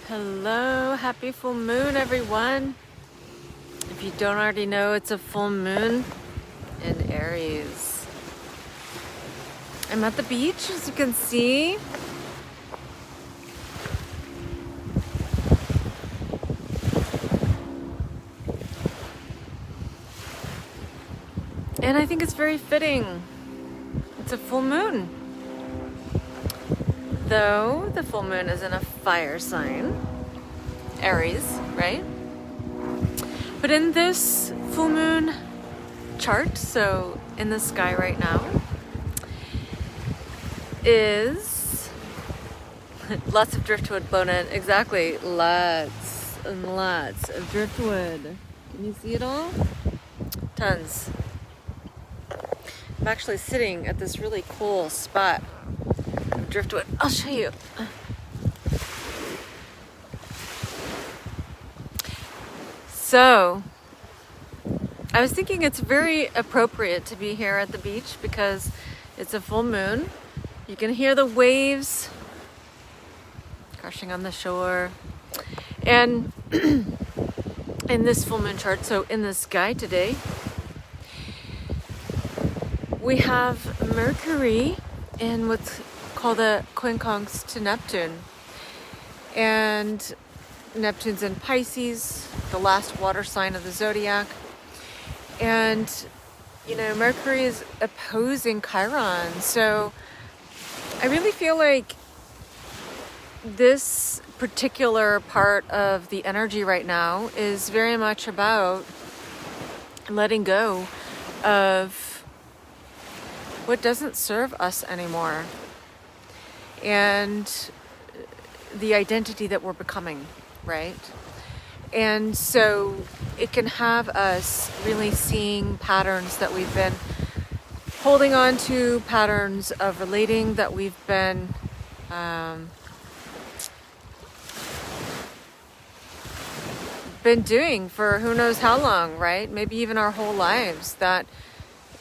Hello, happy full moon, everyone. If you don't already know, it's a full moon in Aries. I'm at the beach, as you can see. And I think it's very fitting. It's a full moon. Though the full moon is in a fire sign, Aries, right? But in this full moon chart, so in the sky right now, is lots of driftwood blown in. Exactly, lots and lots of driftwood. Can you see it all? Tons. I'm actually sitting at this really cool spot of driftwood. I'll show you. So, I was thinking it's very appropriate to be here at the beach because it's a full moon. You can hear the waves crashing on the shore. And in this full moon chart, so in the sky today, we have Mercury in what's called a quincunx to Neptune. And Neptune's in Pisces, the last water sign of the zodiac. And, you know, Mercury is opposing Chiron. So I really feel like this particular part of the energy right now is very much about letting go of what doesn't serve us anymore and the identity that we're becoming, right? And so it can have us really seeing patterns that we've been holding on to, patterns of relating that we've been doing for who knows how long, right? Maybe even our whole lives, that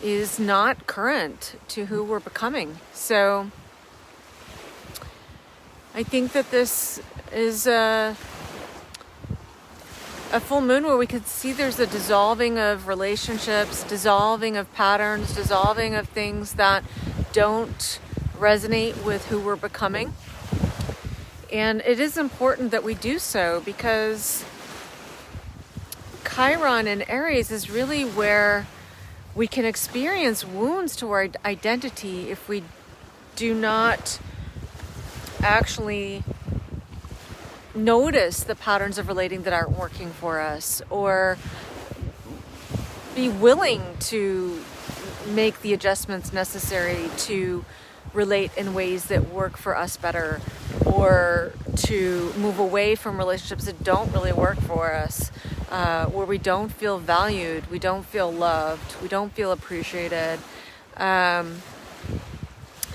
is not current to who we're becoming. So I think that this is a full moon where we could see there's a dissolving of relationships, dissolving of patterns, dissolving of things that don't resonate with who we're becoming. And it is important that we do so because Chiron in Aries is really where we can experience wounds to our identity if we do not actually notice the patterns of relating that aren't working for us, or be willing to make the adjustments necessary to relate in ways that work for us better, or to move away from relationships that don't really work for us, where we don't feel valued, we don't feel loved, we don't feel appreciated.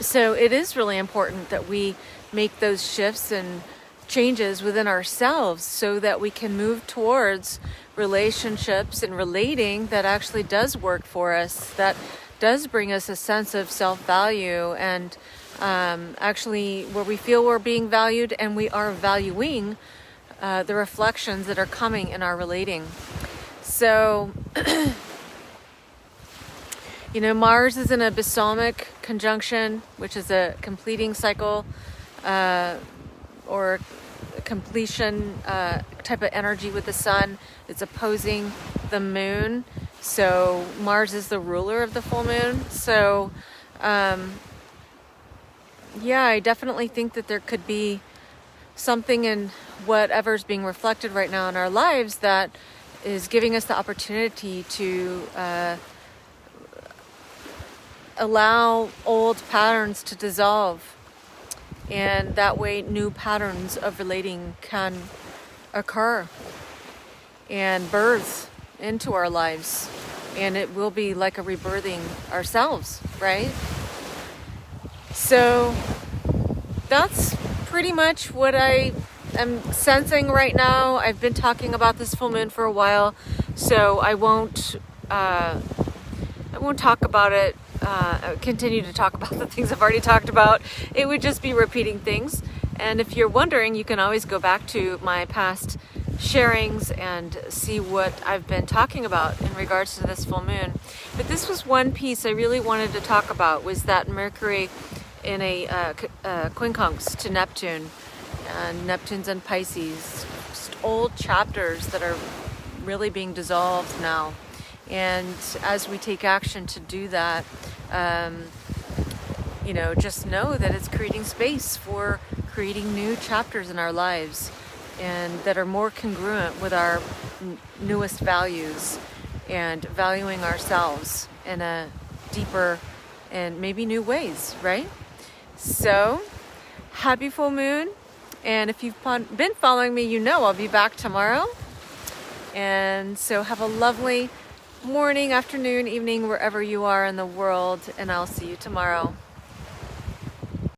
So it is really important that we make those shifts and changes within ourselves so that we can move towards relationships and relating that actually does work for us, that does bring us a sense of self-value, and actually where we feel we're being valued and we are valuing the reflections that are coming in our relating. So, you know, Mars is in a balsamic conjunction, which is a completing cycle or completion type of energy with the sun. It's opposing the moon. So Mars is the ruler of the full moon. So, yeah, I definitely think that there could be something in whatever's being reflected right now in our lives that is giving us the opportunity to allow old patterns to dissolve. And that way new patterns of relating can occur and birth into our lives. And it will be like a rebirthing ourselves, right? So that's pretty much what I am sensing right now. I've been talking about this full moon for a while, so I won't talk about it, continue to talk about the things I've already talked about. It would just be repeating things. And if you're wondering, you can always go back to my past sharings and see what I've been talking about in regards to this full moon. But this was one piece I really wanted to talk about, was that Mercury in a quincunx to Neptune. And Neptune's in Pisces. Just old chapters that are really being dissolved now. And as we take action to do that, just know that it's creating space for creating new chapters in our lives, and that are more congruent with our newest values, and valuing ourselves in a deeper and maybe new ways, right? So, happy full moon. And if you've been following me, you know I'll be back tomorrow. And so have a lovely morning, afternoon, evening, wherever you are in the world, and I'll see you tomorrow.